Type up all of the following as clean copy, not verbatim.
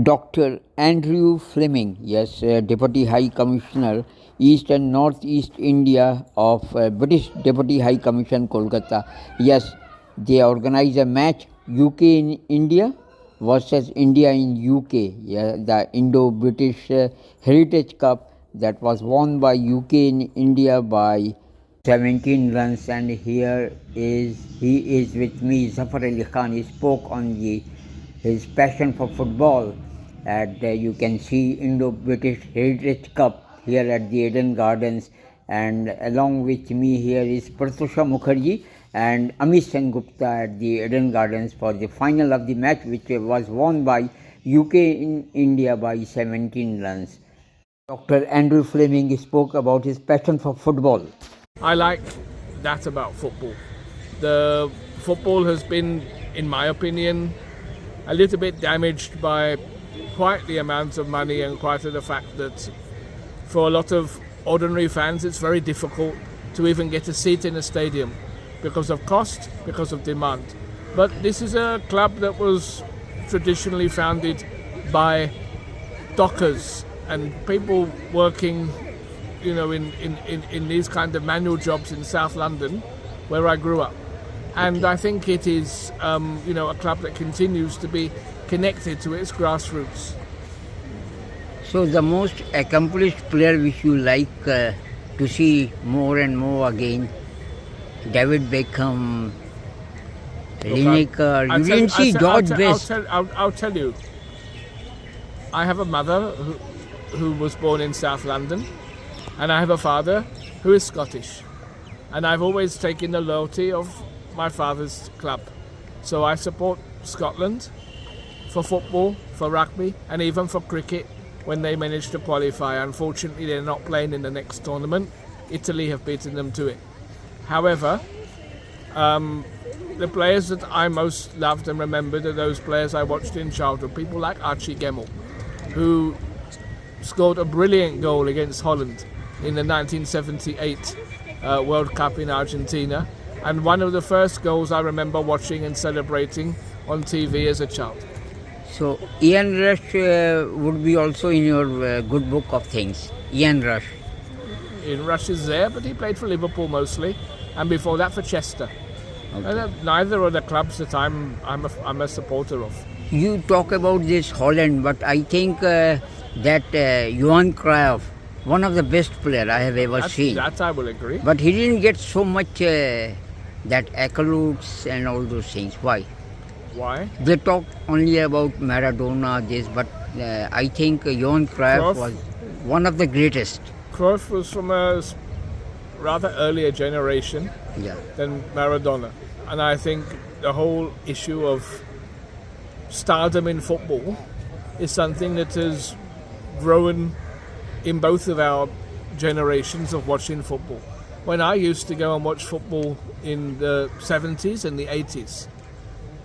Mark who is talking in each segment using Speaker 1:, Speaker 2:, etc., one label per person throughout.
Speaker 1: Dr. Andrew Fleming, yes, Deputy High Commissioner, East and Northeast India of British Deputy High Commission, Kolkata. Yes, they organize a match UK in India versus India in UK. Yeah, the Indo-British Heritage Cup that was won by UK in India by 17 runs, and he is with me, Zafar Ali Khan. He spoke on his passion for football. And you can see Indo-British Heritage Cup here at the Eden Gardens, and along with me here is Pratusha Mukherjee and Amit Sengupta at the Eden Gardens for the final of the match, which was won by UK in India by 17 runs. Dr. Andrew Fleming spoke about his passion for football.
Speaker 2: I like that about football. The football has been, in my opinion, a little bit damaged by quite the amount of money and quite the fact that for a lot of ordinary fans it's very difficult to even get a seat in a stadium because of cost, because of demand. But this is a club that was traditionally founded by dockers and people working, you know, in these kind of manual jobs in South London, where I grew up. And I think it is, a club that continues to be connected to its grassroots.
Speaker 1: So the most accomplished player which you like to see more and more again, David Beckham, Lineker, you didn't see George Best.
Speaker 2: I'll tell you, I have a mother who was born in South London, and I have a father who is Scottish. And I've always taken the loyalty of my father's club. So I support Scotland for football, for rugby, and even for cricket when they manage to qualify. Unfortunately, they're not playing in the next tournament. Italy have beaten them to it. However, the players that I most loved and remembered are those players I watched in childhood. People like Archie Gemmill, who scored a brilliant goal against Holland in the 1978 World Cup in Argentina, and one of the first goals I remember watching and celebrating on TV as a child.
Speaker 1: So Ian Rush would be also in your good book of things. Ian Rush.
Speaker 2: Ian Rush is there, but he played for Liverpool mostly, and before that for Chester.
Speaker 1: Okay.
Speaker 2: Neither are the clubs that I'm a supporter of.
Speaker 1: You talk about this Holland, but I think that Johan Cruyff, one of the best players I have ever seen.
Speaker 2: That I will agree.
Speaker 1: But he didn't get so much that accolades and all those things. Why?
Speaker 2: Why?
Speaker 1: They talk only about Maradona, this, but I think Johan Cruyff was one of the greatest.
Speaker 2: Cruyff was from a rather earlier generation than Maradona. And I think the whole issue of stardom in football is something that has grown in both of our generations of watching football. When I used to go and watch football in the 70s and the 80s,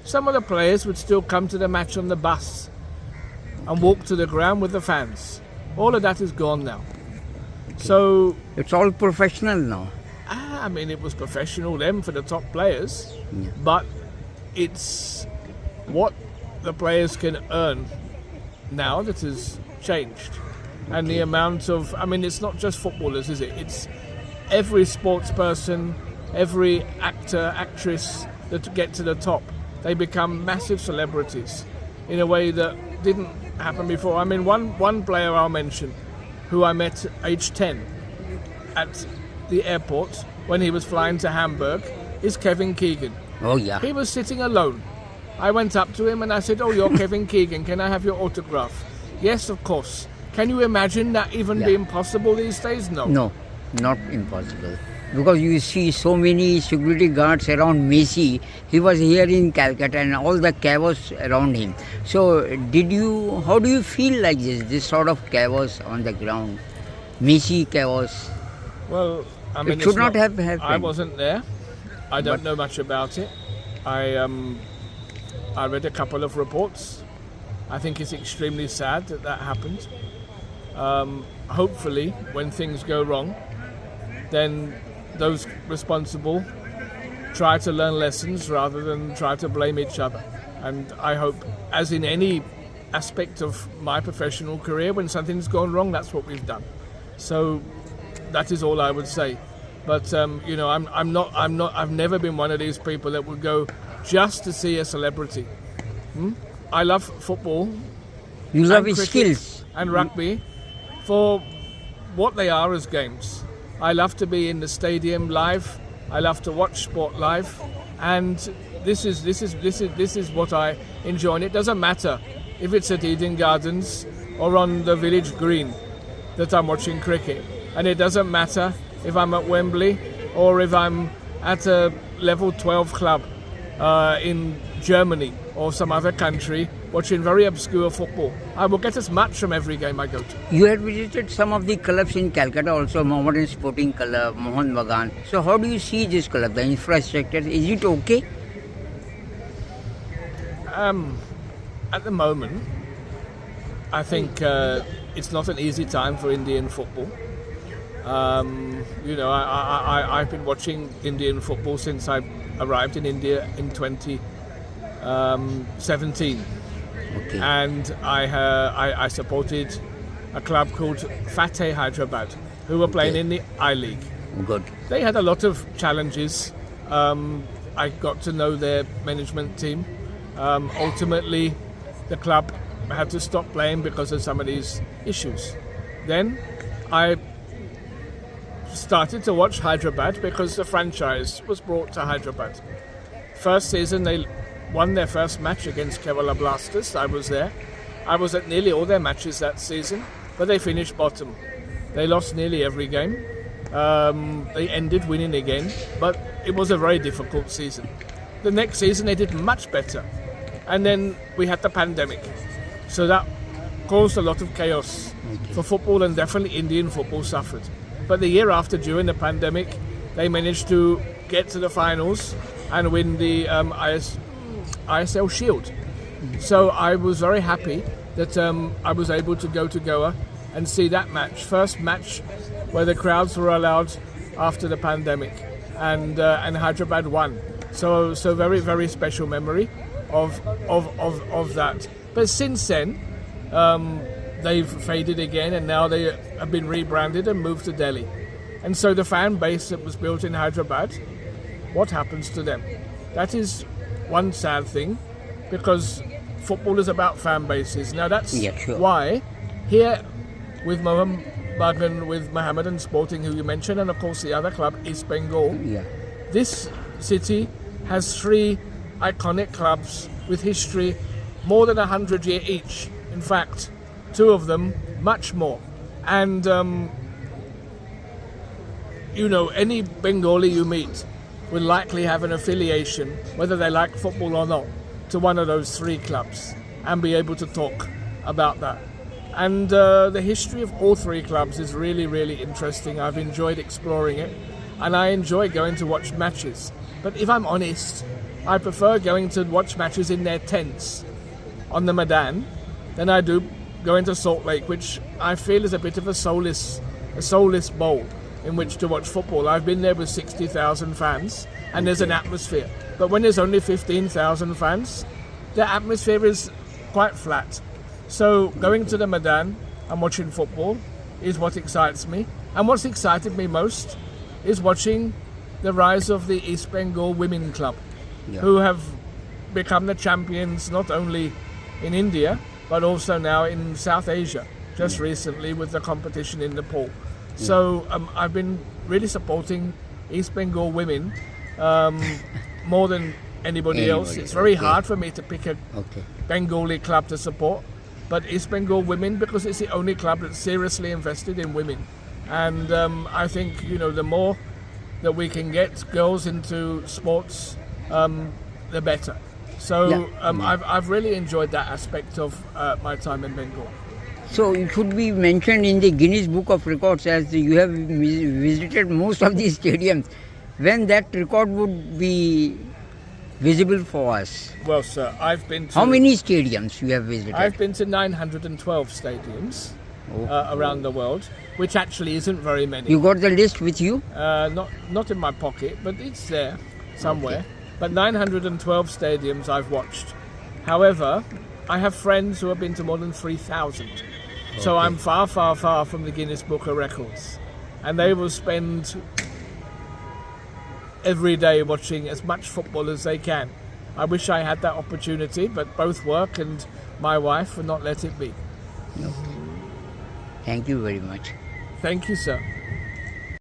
Speaker 2: some of the players would still come to the match on the bus and walk to the ground with the fans. All of that is gone now. Okay. So
Speaker 1: it's all professional now.
Speaker 2: I mean, it was professional then for the top players, but it's what the players can earn now that has changed. And the amount of, it's not just footballers, is it? It's every sports person, every actor, actress that get to the top. They become massive celebrities in a way that didn't happen before. One player I'll mention who I met at age 10 at the airport when he was flying to Hamburg is Kevin Keegan.
Speaker 1: Oh, yeah.
Speaker 2: He was sitting alone. I went up to him and I said, "Oh, you're Kevin Keegan. Can I have your autograph?" "Yes, of course." Can you imagine that even being possible these days? No.
Speaker 1: No, not impossible. Because you see so many security guards around Messi. He was here in Calcutta and all the chaos around him. So how do you feel like this sort of chaos on the ground? Messi chaos.
Speaker 2: Well,
Speaker 1: it should not have happened.
Speaker 2: I wasn't there. I don't know much about it. I read a couple of reports. I think it's extremely sad that happened. Hopefully, when things go wrong, then those responsible try to learn lessons rather than try to blame each other. And I hope, as in any aspect of my professional career. When something's gone wrong, that's what we've done. So that is all I would say. But I've never been one of these people that would go just to see a celebrity. I love football.
Speaker 1: You love
Speaker 2: and
Speaker 1: his
Speaker 2: cricket
Speaker 1: skills.
Speaker 2: and rugby for what they are as games. I love to be in the stadium live. I love to watch sport live, and this is what I enjoy. And it doesn't matter if it's at Eden Gardens or on the village green that I'm watching cricket, and it doesn't matter if I'm at Wembley or if I'm at a level 12 club in Germany or some other country watching very obscure football. I will get as much from every game I go to.
Speaker 1: You had visited some of the clubs in Calcutta, also Mohammedan Sporting Club, Mohun Bagan. So how do you see this club, the infrastructure? Is it okay?
Speaker 2: At the moment, I think it's not an easy time for Indian football. I've been watching Indian football since I arrived in India in 2017.
Speaker 1: Okay.
Speaker 2: And I supported a club called Fateh Hyderabad, who were playing in the I-League.
Speaker 1: Good.
Speaker 2: They had a lot of challenges. I got to know their management team. Ultimately, the club had to stop playing because of some of these issues. Then I started to watch Hyderabad because the franchise was brought to Hyderabad. First season, they won their first match against Kerala Blasters. I was there. I was at nearly all their matches that season, but they finished bottom. They lost nearly every game. They ended winning again, but it was a very difficult season. The next season, they did much better. And then we had the pandemic. So that caused a lot of chaos for football, and definitely Indian football suffered. But the year after, during the pandemic, they managed to get to the finals and win the ISL Shield. So I was very happy that I was able to go to Goa and see that match, first match where the crowds were allowed after the pandemic, and Hyderabad won. So very, very special memory of that. But since then, they've faded again, and now they have been rebranded and moved to Delhi. And so the fan base that was built in Hyderabad, what happens to them? That is one sad thing, because football is about fan bases. Now that's why here with Mohun Bagan, with Mohammedan Sporting, who you mentioned, and of course the other club, East Bengal, this city has three iconic clubs with history more than 100 years each. In fact, two of them much more. And any Bengali you meet will likely have an affiliation, whether they like football or not, to one of those three clubs, and be able to talk about that. And the history of all three clubs is really, really interesting. I've enjoyed exploring it, and I enjoy going to watch matches. But if I'm honest, I prefer going to watch matches in their tents on the Maidan than I do going to Salt Lake, which I feel is a bit of a soulless bowl in which to watch football. I've been there with 60,000 fans, and there's an atmosphere. But when there's only 15,000 fans, the atmosphere is quite flat. So going to the Maidan and watching football is what excites me. And what's excited me most is watching the rise of the East Bengal Women Club, who have become the champions not only in India, but also now in South Asia, just recently with the competition in Nepal. So I've been really supporting East Bengal women more than anybody else. It's very hard for me to pick a Bengali club to support, but East Bengal women, because it's the only club that's seriously invested in women. And I think, the more that we can get girls into sports, the better. So I've really enjoyed that aspect of my time in Bengal.
Speaker 1: So it should be mentioned in the Guinness Book of Records, as you have visited most of these stadiums, when that record would be visible for us.
Speaker 2: Well, sir, I've been to...
Speaker 1: How many stadiums you have visited?
Speaker 2: I've been to 912 stadiums around the world, which actually isn't very many.
Speaker 1: You got the list with you?
Speaker 2: Not in my pocket, but it's there somewhere. But 912 stadiums I've watched. However, I have friends who have been to more than 3,000. So I'm far, far, far from the Guinness Book of Records. And they will spend every day watching as much football as they can. I wish I had that opportunity, but both work and my wife will not let it be.
Speaker 1: Thank you very much.
Speaker 2: Thank you, sir.